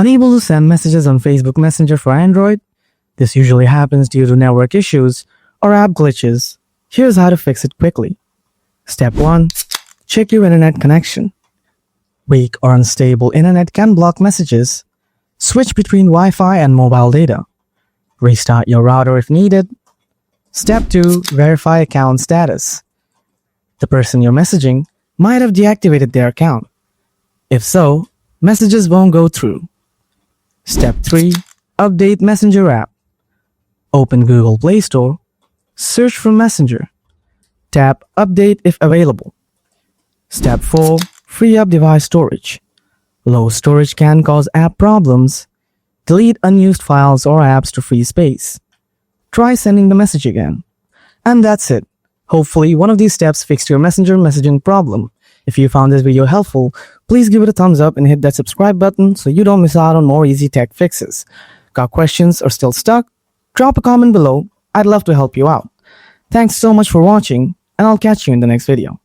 Unable to send messages on Facebook Messenger for Android? This usually happens due to network issues or app glitches. Here's how to fix it quickly. Step 1. Check your internet connection. Weak or unstable internet can block messages. Switch between Wi-Fi and mobile data. Restart your router if needed. Step 2. Verify account status. The person you're messaging might have deactivated their account. If so, messages won't go through. Step 3. Update Messenger app. Open Google Play Store. Search for Messenger. Tap Update if available. Step 4. Free up device storage. Low storage can cause app problems. Delete unused files or apps to free space. Try sending the message again. And that's it. Hopefully, one of these steps fixed your Messenger messaging problem. If you found this video helpful, please give it a thumbs up and hit that subscribe button so you don't miss out on more easy tech fixes. Got questions or still stuck? Drop a comment below. I'd love to help you out. Thanks so much for watching, and I'll catch you in the next video.